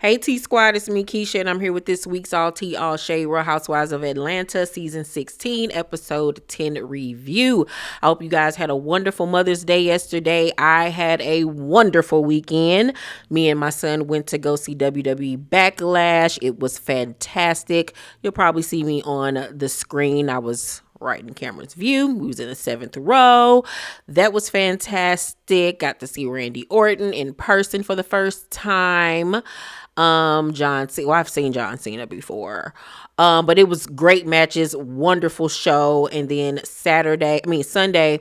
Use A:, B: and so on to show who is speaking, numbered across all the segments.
A: Hey T Squad, it's me Keisha, and I'm here with this week's All Tea All Shade Real Housewives of Atlanta season 16 episode 10 review. I hope you guys had a wonderful Mother's Day yesterday. I had a wonderful weekend. Me and my son went to go see WWE Backlash. It was fantastic. You'll probably see me on the screen. I was right in camera's view. We was in the 7th row. That was fantastic. Got to see Randy Orton in person for the first time. John Cena. Well, I've seen John Cena before. But it was great matches, wonderful show. And then Sunday,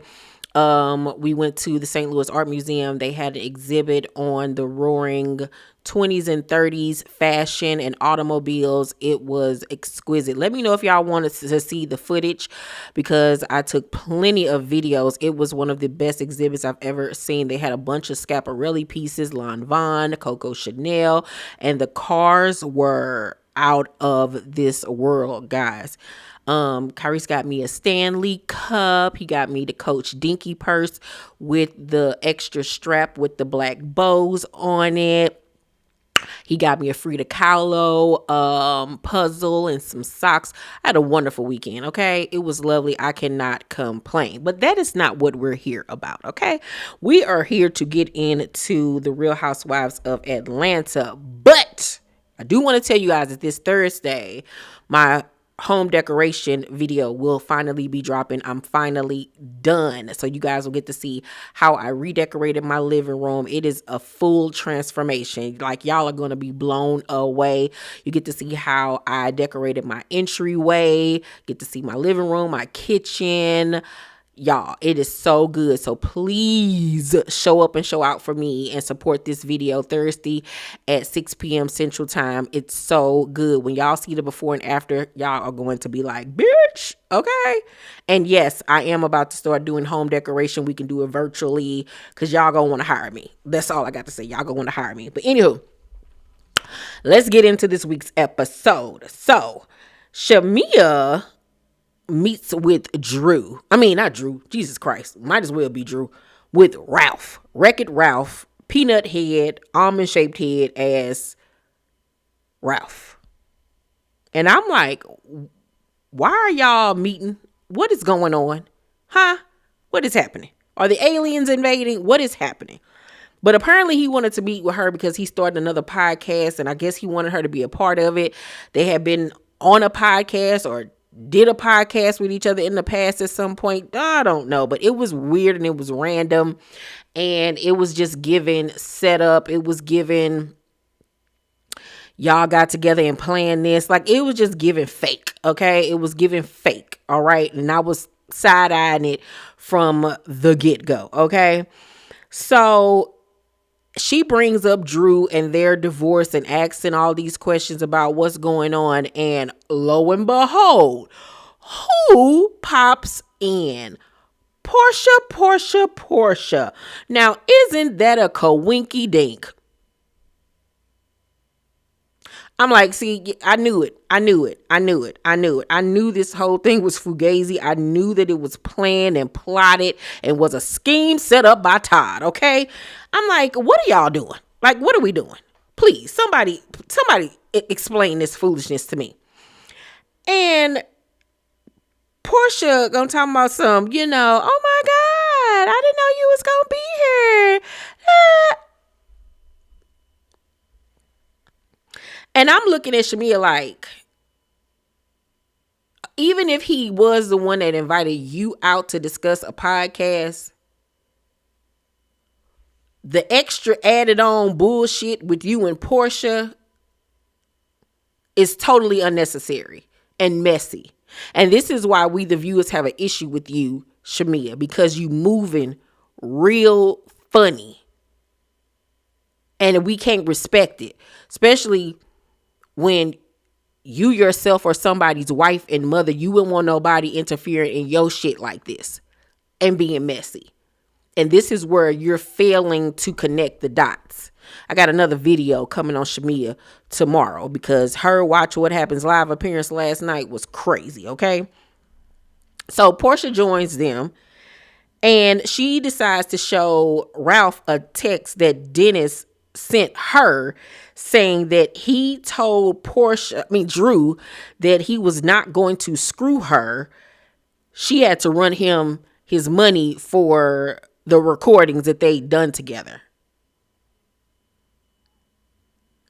A: we went to the St. Louis Art Museum. They had an exhibit on the roaring 20s and 30s fashion and automobiles. It was exquisite. Let me know if y'all wanted to see the footage because I took plenty of videos. It was one of the best exhibits I've ever seen. They had a bunch of Schiaparelli pieces, Lanvin, Coco Chanel, and the cars were out of this world, guys. Kyrie's got me a Stanley cup. He got me the Coach Dinky purse with the extra strap with the black bows on it. He got me a Frida Kahlo puzzle and some socks. I had a wonderful weekend, okay? It was lovely. I cannot complain. But that is not what we're here about, okay? We are here to get into the Real Housewives of Atlanta. But I do want to tell you guys that this Thursday, my home decoration video will finally be dropping. I'm finally done. So you guys will get to see how I redecorated my living room. It is a full transformation. Like, y'all are going to be blown away. You get to see how I decorated my entryway, get to see my living room, my kitchen. Y'all, it is so good. So please show up and show out for me and support this video Thursday at 6 p.m. Central Time. It's so good. When y'all see the before and after, y'all are going to be like, bitch, okay? And yes, I am about to start doing home decoration. We can do it virtually because y'all gonna want to hire me. That's all I got to say. Y'all gonna want to hire me. But anywho, let's get into this week's episode. So, Shamea meets with Drew. I mean, not Drew. Jesus Christ. Might as well be Drew. With Ralph. Wreck-It Ralph. Peanut head. Almond shaped head as Ralph. And I'm like, why are y'all meeting? What is going on? Huh? What is happening? Are the aliens invading? What is happening? But apparently he wanted to meet with her because he started another podcast. And I guess he wanted her to be a part of it. They had been on a podcast or did a podcast with each other in the past at some point. I don't know, but it was weird and it was random and it was just given setup. It was given y'all got together and planned this. Like, it was just given fake. Okay. It was given fake. All right. And I was side-eyeing it from the get-go. Okay. So she brings up Drew and their divorce and asking all these questions about what's going on. And lo and behold, who pops in? Porsha. Now, isn't that a coinky dink? I'm like, see, I knew it. I knew this whole thing was fugazi. I knew that it was planned and plotted and was a scheme set up by Todd, okay? I'm like, what are y'all doing? Like, what are we doing? Please, somebody explain this foolishness to me. And Porsha gonna talk about oh my God, I didn't know you was gonna be here. And I'm looking at Shamia like, even if he was the one that invited you out to discuss a podcast, the extra added on bullshit with you and Porsha is totally unnecessary and messy. And this is why we, the viewers, have an issue with you, Shamia, because you moving real funny. And we can't respect it, especially when you yourself are somebody's wife and mother. You wouldn't want nobody interfering in your shit like this and being messy. And this is where you're failing to connect the dots. I got another video coming on Shamea tomorrow because her Watch What Happens live appearance last night was crazy, okay? So Porsha joins them and she decides to show Ralph a text that Dennis sent her saying that he told Drew, that he was not going to screw her. She had to run him his money for the recordings that they'd done together.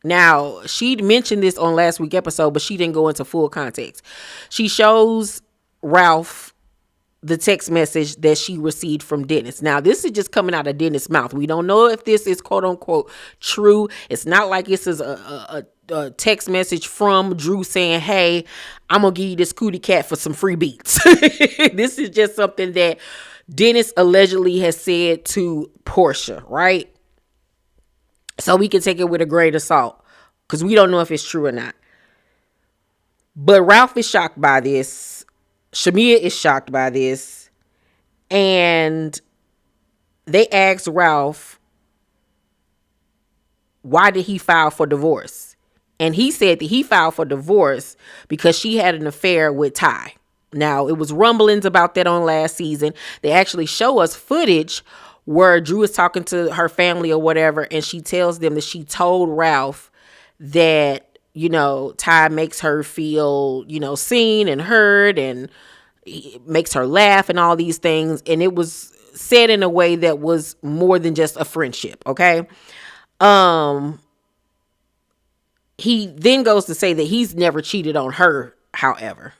A: Now, she'd mentioned this on last week's episode, but she didn't go into full context. She shows Ralph the text message that she received from Dennis. Now, this is just coming out of Dennis' mouth. We don't know if this is quote unquote true. It's not like this is a text message from Drew saying, hey, I'm going to give you this cootie cat for some free beats. This is just something that Dennis allegedly has said to Porsha, right? So we can take it with a grain of salt because we don't know if it's true or not. But Ralph is shocked by this. Shamia is shocked by this. And they asked Ralph, why did he file for divorce? And he said that he filed for divorce because she had an affair with Ty. Now, it was rumblings about that on last season. They actually show us footage where Drew is talking to her family or whatever, and she tells them that she told Ralph that, Ty makes her feel, seen and heard, and makes her laugh and all these things. And it was said in a way that was more than just a friendship, okay? He then goes to say that he's never cheated on her, however.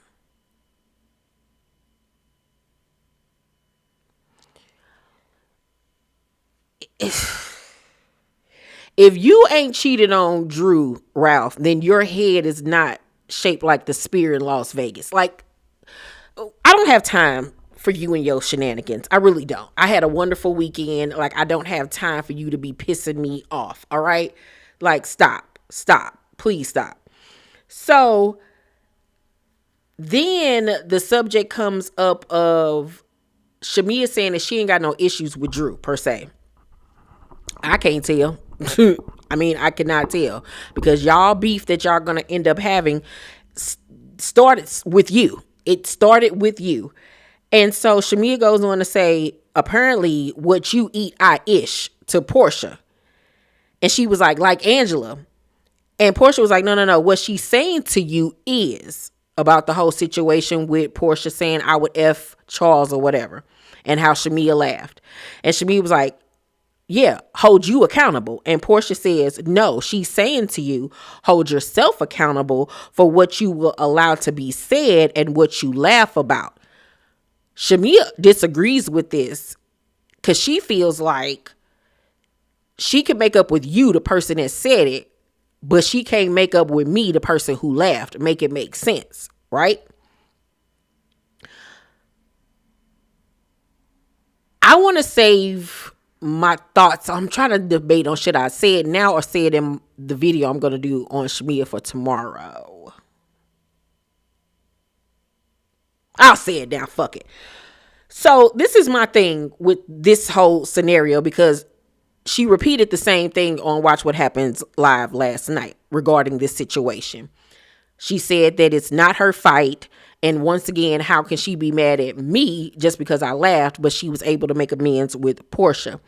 A: If you ain't cheated on Drew, Ralph, then your head is not shaped like the spear in Las Vegas. Like, I don't have time for you and your shenanigans. I really don't. I had a wonderful weekend. Like, I don't have time for you to be pissing me off. All right? Like, stop. Please stop. So then the subject comes up of Shamia saying that she ain't got no issues with Drew per se. I can't tell. I mean, I cannot tell because y'all beef that y'all gonna end up having started with you. It started with you. And so Shamia goes on to say, apparently what you eat, I ish to Porsha. And she was like Angela. And Porsha was like, no. What she's saying to you is about the whole situation with Porsha saying I would F Charles or whatever. And how Shamia laughed. And Shamia was like, yeah, hold you accountable. And Porsha says, no, she's saying to you, hold yourself accountable for what you will allow to be said and what you laugh about. Shamia disagrees with this because she feels like she can make up with you, the person that said it, but she can't make up with me, the person who laughed, make it make sense, right? I want to save my thoughts. I'm trying to debate on should I say it now or say it in the video I'm going to do on Shamia for tomorrow. I'll say it now. Fuck it. So this is my thing with this whole scenario because she repeated the same thing on Watch What Happens Live last night regarding this situation. She said that it's not her fight. And once again, how can she be mad at me just because I laughed, but she was able to make amends with Porsha?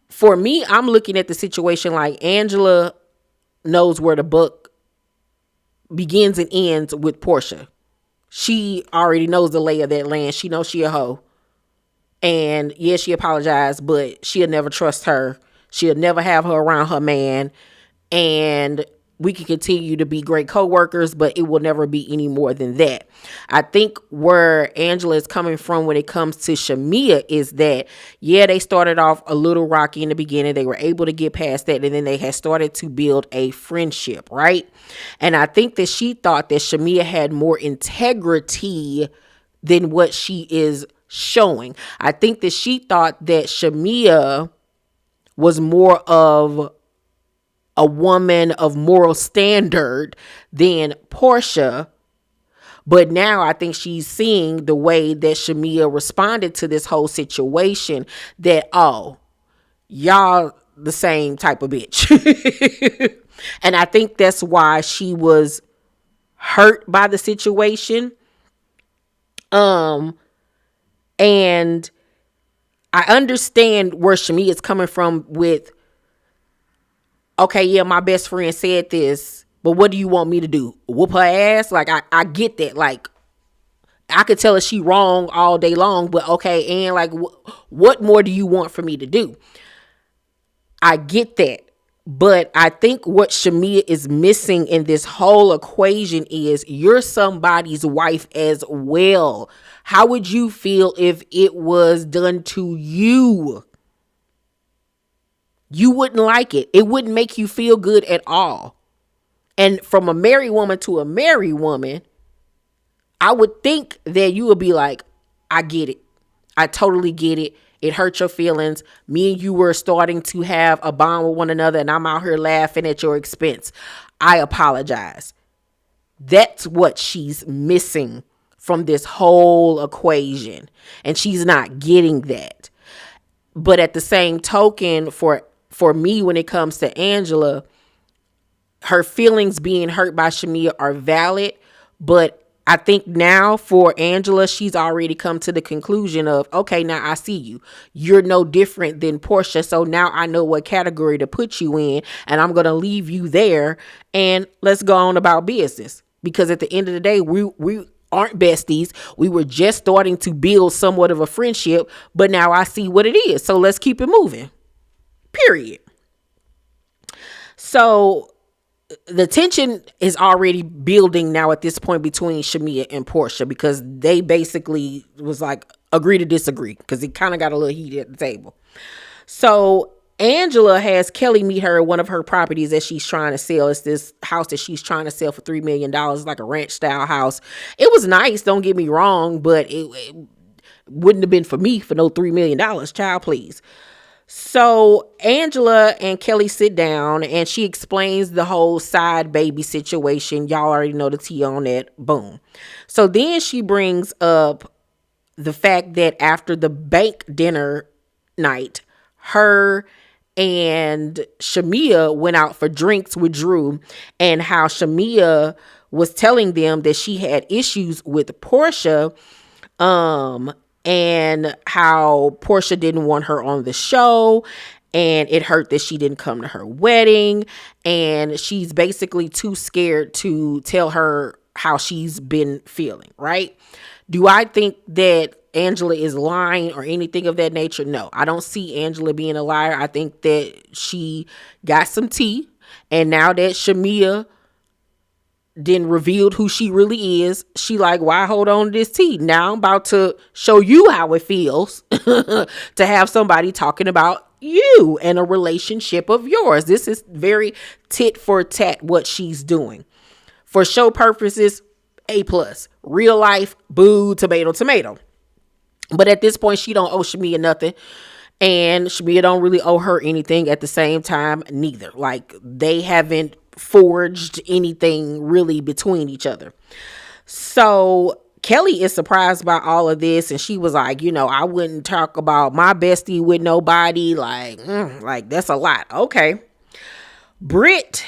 A: For me, I'm looking at the situation like Angela knows where the book begins and ends with Porsha. She already knows the lay of that land. She knows she a hoe. And yeah, she apologized, but she'll never trust her. She'll never have her around her man. And we can continue to be great co-workers, but it will never be any more than that. I think where Angela is coming from when it comes to Shamia is that, yeah, they started off a little rocky in the beginning. They were able to get past that, and then they had started to build a friendship, right? And I think that she thought that Shamia had more integrity than what she is showing. I think that she thought that Shamia was more of a woman of moral standard than Porsha. But now I think she's seeing the way that Shamia responded to this whole situation that, oh, y'all the same type of bitch. And I think that's why she was hurt by the situation. And I understand where Shamia is coming from with okay, yeah, my best friend said this, but what do you want me to do? Whoop her ass? Like, I get that. Like, I could tell her she wrong all day long, but okay, and like, what more do you want for me to do? I get that. But I think what Shamia is missing in this whole equation is you're somebody's wife as well. How would you feel if it was done to you? You wouldn't like it. It wouldn't make you feel good at all. And from a married woman to a married woman, I would think that you would be like, I get it. I totally get it. It hurt your feelings. Me and you were starting to have a bond with one another, and I'm out here laughing at your expense. I apologize. That's what she's missing from this whole equation. And she's not getting that. But at the same token, for me, when it comes to Angela, her feelings being hurt by Shamia are valid, but I think now for Angela, she's already come to the conclusion of, okay, now I see you. You're no different than Porsha. So now I know what category to put you in, and I'm going to leave you there, and let's go on about business. Because at the end of the day, we aren't besties. We were just starting to build somewhat of a friendship, but now I see what it is. So let's keep it moving. Period. So the tension is already building now at this point between Shamia and Porsha, because they basically was like agree to disagree, because it kind of got a little heated at the table. So Angela has Kelli meet her at one of her properties that she's trying to sell. It's this house that she's trying to sell for $3 million, like a ranch style house. It was nice, don't get me wrong, but it wouldn't have been for me for no $3 million, child, please. So Angela and Kelli sit down and she explains the whole side baby situation. Y'all already know the tea on that. Boom. So then she brings up the fact that after the bank dinner night, her and Shamia went out for drinks with Drew, and how Shamia was telling them that she had issues with Porsha, and how Porsha didn't want her on the show, and it hurt that she didn't come to her wedding, and she's basically too scared to tell her how she's been feeling, right? Do I think that Angela is lying or anything of that nature? No, I don't see Angela being a liar. I think that she got some tea, and now that Shamia then revealed who she really is, she like, why hold on to this tea? Now I'm about to show you how it feels to have somebody talking about you and a relationship of yours. This is very tit for tat what she's doing. For show purposes, A+. Real life, boo, tomato, tomato. But at this point, she don't owe Shamia nothing. And Shamia don't really owe her anything at the same time, neither. Like, they haven't forged anything really between each other. So Kelli is surprised by all of this, and she was like, I wouldn't talk about my bestie with nobody. Like that's a lot. Okay. Britt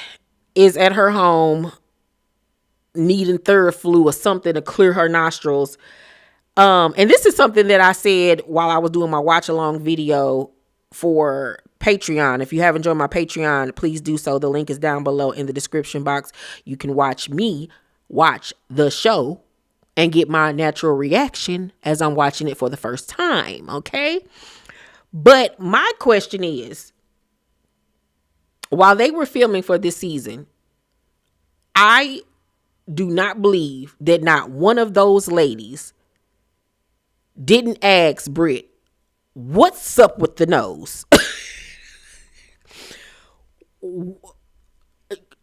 A: is at her home needing third flu or something to clear her nostrils. And this is something that I said while I was doing my watch along video for Patreon. If you haven't joined my Patreon, please do so. The link is down below in the description box. You can watch me watch the show and get my natural reaction as I'm watching it for the first time. Okay. But my question is, while they were filming for this season, I do not believe that not one of those ladies didn't ask Britt, what's up with the nose?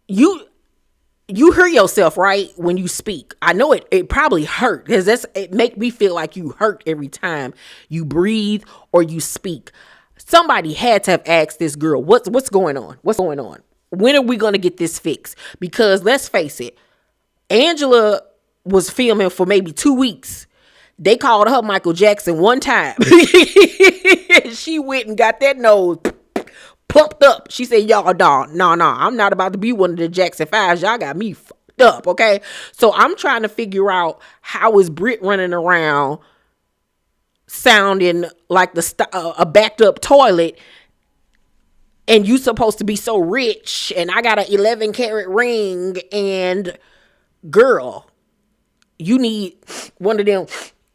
A: You hear yourself, right, when you speak. I know it probably hurt, because it make me feel like you hurt every time you breathe or you speak. Somebody had to have asked this girl, what's going on? What's going on? When are we going to get this fixed? Because let's face it, Angela was filming for maybe 2 weeks. They called her Michael Jackson one time. She went and got that nose plumped up. She said, y'all, dog, no, I'm not about to be one of the Jackson 5s. Y'all got me fucked up, okay? So I'm trying to figure out, how is Britt running around sounding like a backed up toilet and you supposed to be so rich, and I got an 11 karat ring, and girl, you need one of them.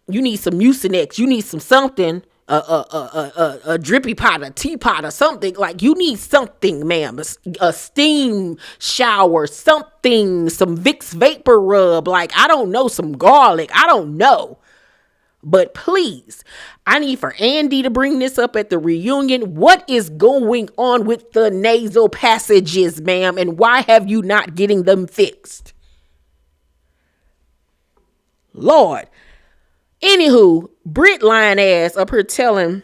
A: You need some Mucinex. You need some something, a drippy pot, a teapot, or something. Like, you need something, ma'am. A steam shower, something, some Vicks vapor rub. Like, I don't know, some garlic. I don't know. But please, I need for Andy to bring this up at the reunion. What is going on with the nasal passages, ma'am? And why have you not getting them fixed? Lord. Anywho, Britt lying ass up here telling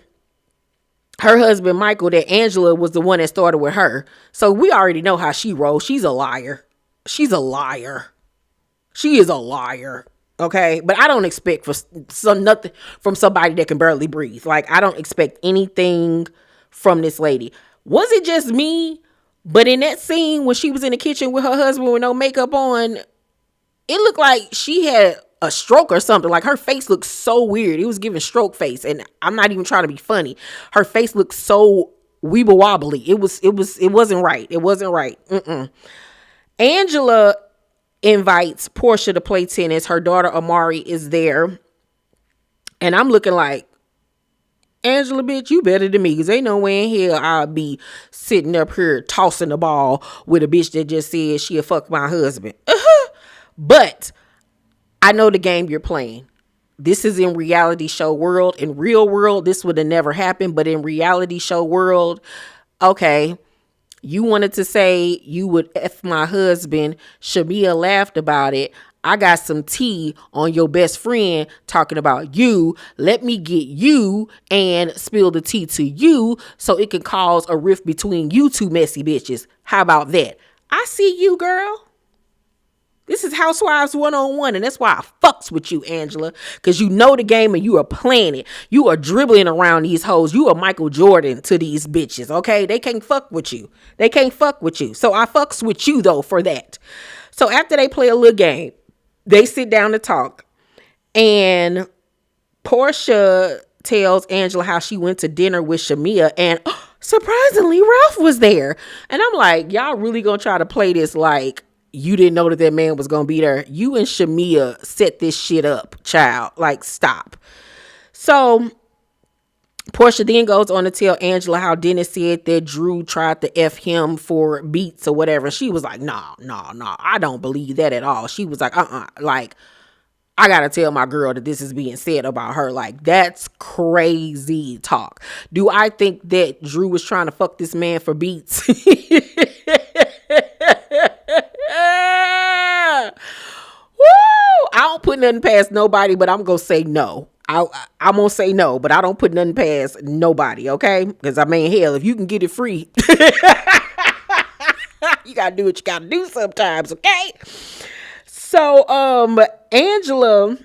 A: her husband Michael that Angela was the one that started with her. So we already know how she rolls. She's a liar. She's a liar. She is a liar. Okay, but I don't expect for nothing from somebody that can barely breathe. Like, I don't expect anything from this lady. Was it just me? But in that scene when she was in the kitchen with her husband with no makeup on, it looked like she had a stroke or something. Like, her face looked so weird. It was giving stroke face, and I'm not even trying to be funny. Her face looked so weeble wobbly. It wasn't right. It wasn't right. Angela invites Porsha to play tennis. Her daughter Amari is there, and I'm looking like, Angela, bitch, you better than me, because ain't no way in hell I'll be sitting up here tossing the ball with a bitch that just said she'll fuck my husband. But I know the game you're playing. This is in reality show world. In real world, this would have never happened. But in reality show world, okay, you wanted to say you would F my husband. Shamia laughed about it. I got some tea on your best friend talking about you. Let me get you and spill the tea to you so it can cause a rift between you two messy bitches. How about that? I see you, girl. This is Housewives 101, and that's why I fucks with you, Angela, because you know the game and you are playing it. You are dribbling around these hoes. You are Michael Jordan to these bitches, okay? They can't fuck with you. They can't fuck with you. So I fucks with you, though, for that. So after they play a little game, they sit down to talk, and Porsha tells Angela how she went to dinner with Shamia, and surprisingly, Ralph was there. And I'm like, y'all really gonna try to play this like you didn't know that man was going to be there. You and Shamia set this shit up, child. Like, stop. So Porsha then goes on to tell Angela how Dennis said that Drew tried to F him for beats or whatever. She was like, no, I don't believe that at all. She was like, like, I got to tell my girl that this is being said about her. Like, that's crazy talk. Do I think that Drew was trying to fuck this man for beats? Woo! I don't put nothing past nobody, but I'm gonna say no. I'm gonna say no, but I don't put nothing past nobody, okay? Because I mean, hell, if you can get it free, you gotta do what you gotta do sometimes, okay? So, Angela,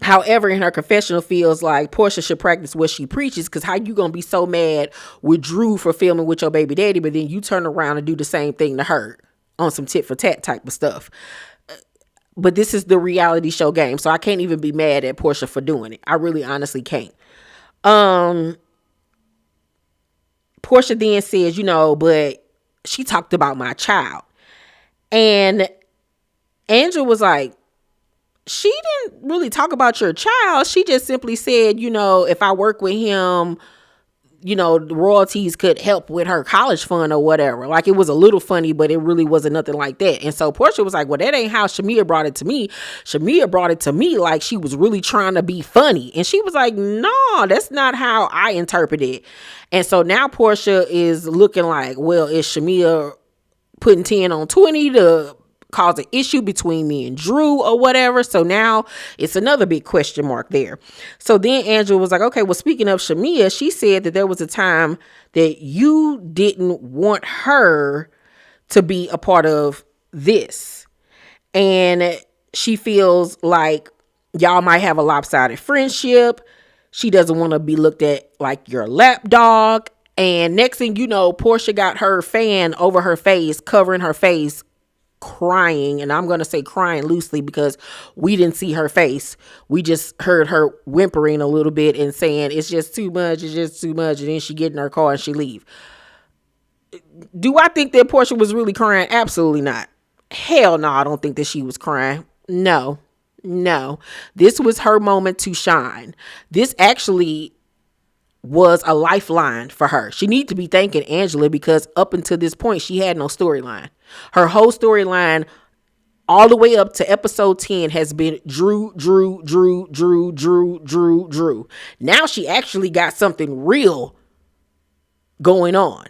A: however, in her confessional, feels like Porsha should practice what she preaches, because how you gonna be so mad with Drew for filming with your baby daddy, but then you turn around and do the same thing to her on some tit for tat type of stuff? But this is the reality show game, so I can't even be mad at Porsha for doing it. I really honestly can't. Porsha then says, but she talked about my child. And Angela was like, she didn't really talk about your child. She just simply said, if I work with him, the royalties could help with her college fund or whatever. Like, it was a little funny, but it really wasn't nothing like that. And so Porsha was like, well, that ain't how Shamia brought it to me. Shamia brought it to me like she was really trying to be funny. And she was like, no, that's not how I interpret it. And so now Porsha is looking like, well, is Shamia putting 10 on 20 to cause an issue between me and Drew or whatever? So now it's another big question mark there. So then Angela was like, okay, well, speaking of Shamia, she said that there was a time that you didn't want her to be a part of this. And she feels like y'all might have a lopsided friendship. She doesn't want to be looked at like your lapdog. And next thing you know, Porsha got her fan over her face, covering her face, crying. And I'm going to say crying loosely because we didn't see her face. We just heard her whimpering a little bit and saying, it's just too much. It's just too much. And then she get in her car and she leave. Do I think that Porsha was really crying? Absolutely not. Hell no, I don't think that she was crying. No, no. This was her moment to shine. This actually was a lifeline for her. She needs to be thanking Angela because up until this point, she had no storyline. Her whole storyline all the way up to episode 10 has been Drew. Now she actually got something real going on.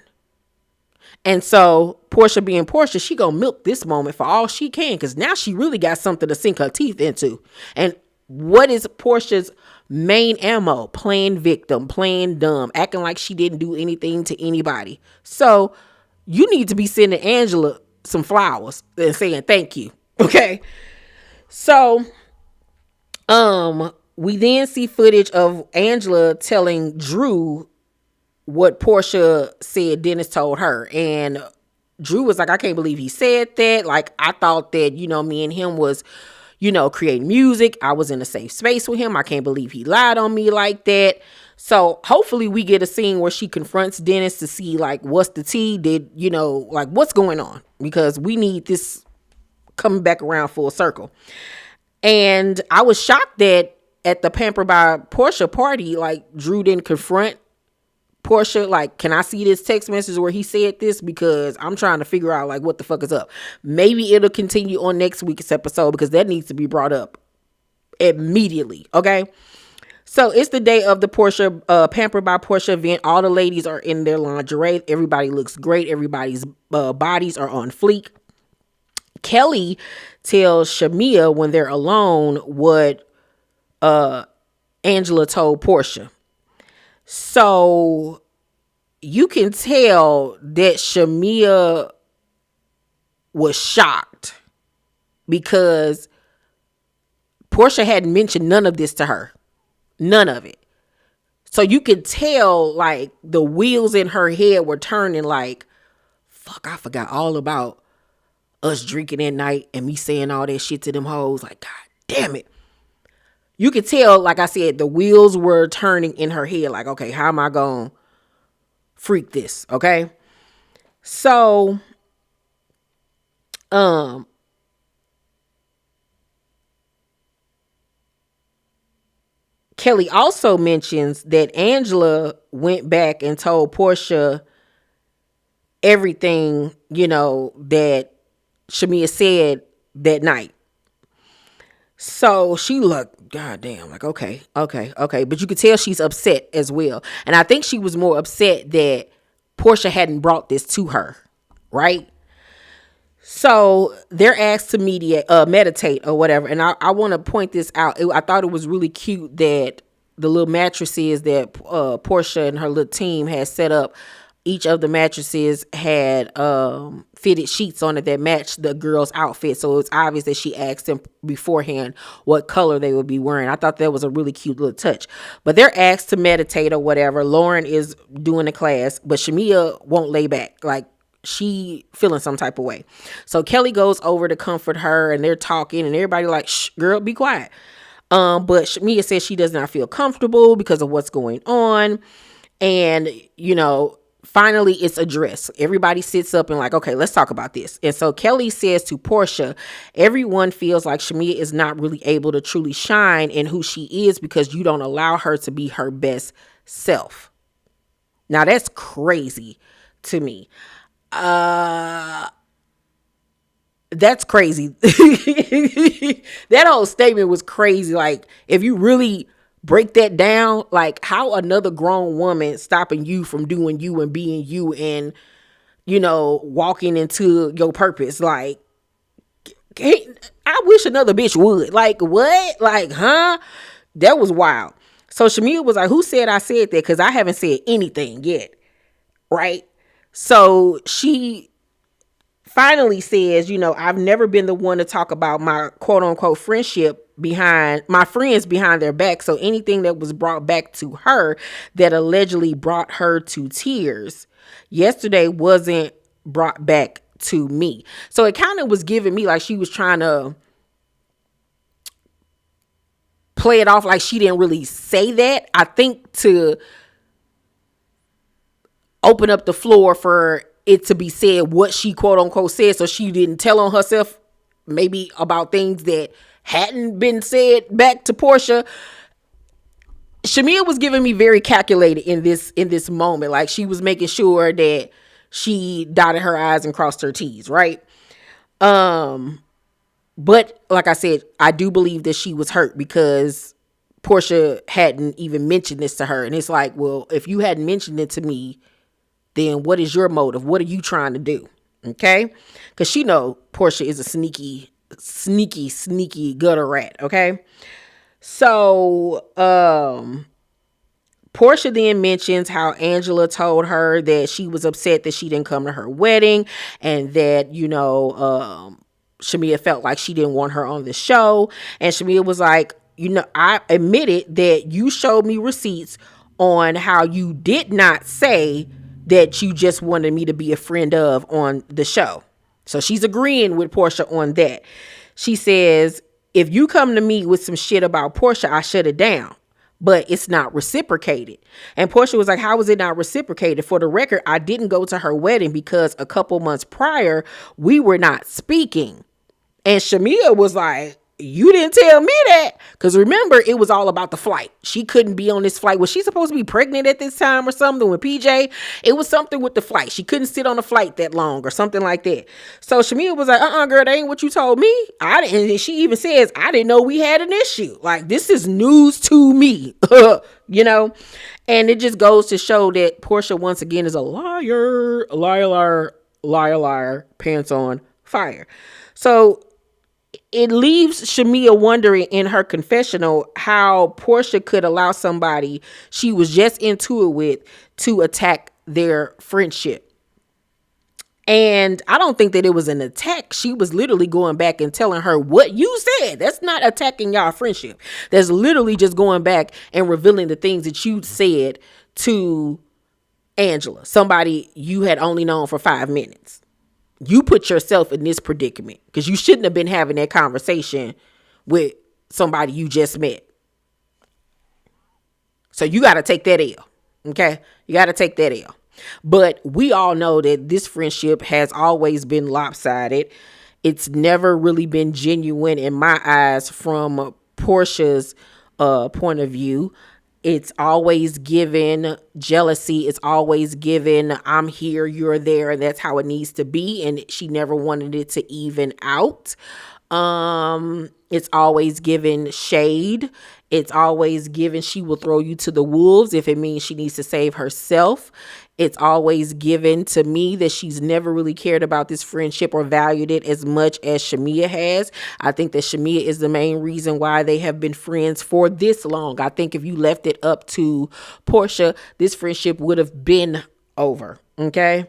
A: And so Porsha being Porsha, she gonna milk this moment for all she can because now she really got something to sink her teeth into. And what is Porsha's main ammo? Playing victim, playing dumb, acting like she didn't do anything to anybody. So you need to be sending Angela some flowers and saying thank you. Okay. So we then see footage of Angela telling Drew what Porsha said Dennis told her. And Drew was like, I can't believe he said that. Like, I thought that, me and him was, creating music. I was in a safe space with him. I can't believe he lied on me like that. So hopefully we get a scene where she confronts Dennis to see like, what's the tea? What's going on? Because we need this coming back around full circle. And I was shocked that at the Pampered by Porsha party, like Drew didn't confront Porsha, like, can I see this text message where he said this? Because I'm trying to figure out, like, what the fuck is up. Maybe it'll continue on next week's episode because that needs to be brought up immediately, okay? So it's the day of the Porsha, Pampered by Porsha event. All the ladies are in their lingerie. Everybody looks great. Everybody's bodies are on fleek. Kelli tells Shamea when they're alone what Angela told Porsha. So you can tell that Shamea was shocked because Porsha hadn't mentioned none of this to her. None of it. So you could tell like the wheels in her head were turning like, fuck, I forgot all about us drinking at night and me saying all that shit to them hoes. Like, God damn it. You could tell, like I said, the wheels were turning in her head. Like, okay, how am I going to freak this? Okay. So, Kelli also mentions that Angela went back and told Porsha everything, that Shamia said that night. So she looked, goddamn, like, okay. But you could tell she's upset as well. And I think she was more upset that Porsha hadn't brought this to her, right? So they're asked to meditate or whatever. And I want to point this out. I thought it was really cute that the little mattresses that Porsha and her little team had set up, each of the mattresses had fitted sheets on it that matched the girl's outfit. So it's obvious that she asked them beforehand what color they would be wearing. I thought that was a really cute little touch. But they're asked to meditate or whatever. Lauren is doing the class, but Shamea won't lay back. Like, she feeling some type of way. So Kelli goes over to comfort her and they're talking and everybody like, shh, girl, be quiet. But Shamea says she does not feel comfortable because of what's going on. And, finally it's addressed. Everybody sits up and like, okay, let's talk about this. And so Kelli says to Porsha, everyone feels like Shamea is not really able to truly shine in who she is because you don't allow her to be her best self. Now that's crazy to me. That's crazy. That whole statement was crazy. Like, if you really break that down, like how another grown woman stopping you from doing you and being you and, walking into your purpose. Like, I wish another bitch would. Like, what? Like, huh? That was wild. So Shamia was like, who said I said that? Because I haven't said anything yet. Right? So she finally says, I've never been the one to talk about my quote unquote friendship behind my friends behind their back. So anything that was brought back to her that allegedly brought her to tears yesterday wasn't brought back to me. So it kind of was giving me like she was trying to play it off like she didn't really say that. I think to open up the floor for it to be said what she quote unquote said, so she didn't tell on herself maybe about things that hadn't been said back to Porsha. Shamia was giving me very calculated in this moment. Like, she was making sure that she dotted her I's and crossed her T's, right? But like I said, I do believe that she was hurt because Porsha hadn't even mentioned this to her. And it's like, well, if you hadn't mentioned it to me, then what is your motive? What are you trying to do? Okay? Because she know Porsha is a sneaky gutter rat. Okay? So, Porsha then mentions how Angela told her that she was upset that she didn't come to her wedding, and that, Shamea felt like she didn't want her on the show. And Shamea was like, I admitted that you showed me receipts on how you did not say that you just wanted me to be a friend of on the show. So she's agreeing with Porsha on that. She says, if you come to me with some shit about Porsha, I shut it down. But it's not reciprocated. And Porsha was like, how is it not reciprocated? For the record, I didn't go to her wedding because a couple months prior, we were not speaking. And Shamia was like, you didn't tell me that. Because remember, it was all about the flight. She couldn't be on this flight. Was she supposed to be pregnant at this time or something with PJ? It was something with the flight. She couldn't sit on the flight that long or something like that. So Shamia was like, girl, that ain't what you told me. And she even says, I didn't know we had an issue. Like, this is news to me, And it just goes to show that Porsha, once again, is a liar, pants on fire. So it leaves Shamea wondering in her confessional how Porsha could allow somebody she was just into it with to attack their friendship. And I don't think that it was an attack. She was literally going back and telling her what you said. That's not attacking y'all friendship. That's literally just going back and revealing the things that you said to Angela, somebody you had only known for 5 minutes. You put yourself in this predicament because you shouldn't have been having that conversation with somebody you just met. So you got to take that L. Okay? You got to take that L. But we all know that this friendship has always been lopsided. It's never really been genuine in my eyes from Porsha's point of view. It's always given jealousy. It's always given, I'm here, you're there, and that's how it needs to be. And she never wanted it to even out. It's always given shade. It's always given she will throw you to the wolves if it means she needs to save herself. It's always given to me that she's never really cared about this friendship or valued it as much as Shamea has. I think that Shamea is the main reason why they have been friends for this long. I think if you left it up to Porsha, this friendship would have been over. Okay.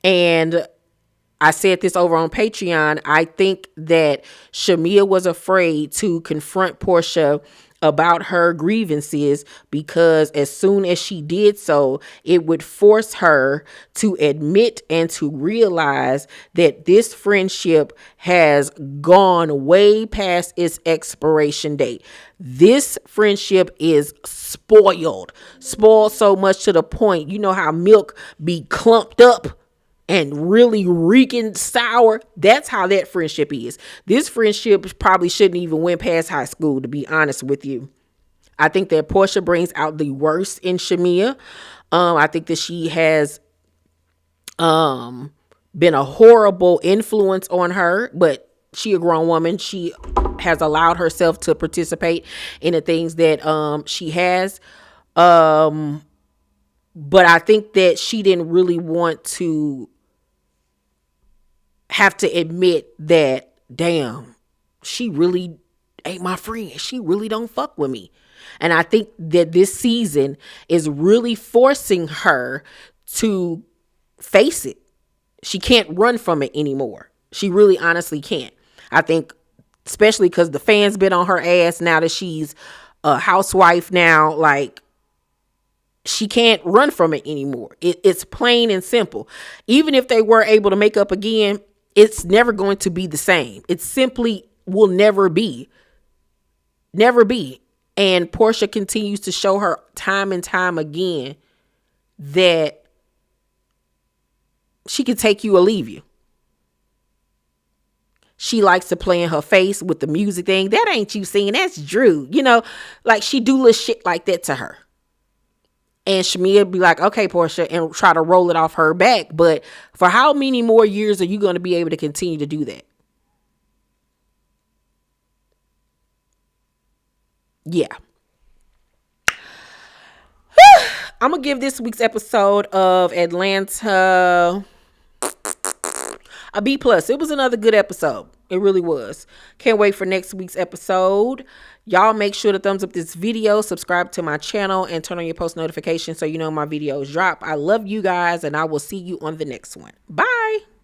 A: And I said this over on Patreon. I think that Shamea was afraid to confront Porsha about her grievances because as soon as she did so, it would force her to admit and to realize that this friendship has gone way past its expiration date. This friendship is spoiled so much to the point, you know how milk be clumped up and really reeking sour. That's how that friendship is. This friendship probably shouldn't even went past high school, to be honest with you. I think that Porsha brings out the worst in Shamea. I think that she has been a horrible influence on her, but she a grown woman. She has allowed herself to participate in the things that she has. But I think that she didn't really want to have to admit that, damn, she really ain't my friend. She really don't fuck with me. And I think that this season is really forcing her to face it. She can't run from it anymore. She really honestly can't. I think especially because the fans been on her ass now that she's a housewife now, like, she can't run from it anymore. It's plain and simple. Even if they were able to make up again, it's never going to be the same. It simply will never be. Never be. And Porsha continues to show her time and time again that she can take you or leave you. She likes to play in her face with the music thing. That ain't you singing. That's Drew. You know, like she do little shit like that to her. And Shamia be like, okay, Porsha, and try to roll it off her back. But for how many more years are you going to be able to continue to do that? Yeah. I'm going to give this week's episode of Atlanta a B+. It was another good episode. It really was. Can't wait for next week's episode. Y'all make sure to thumbs up this video, subscribe to my channel, and turn on your post notifications so you know my videos drop. I love you guys, and I will see you on the next one. Bye.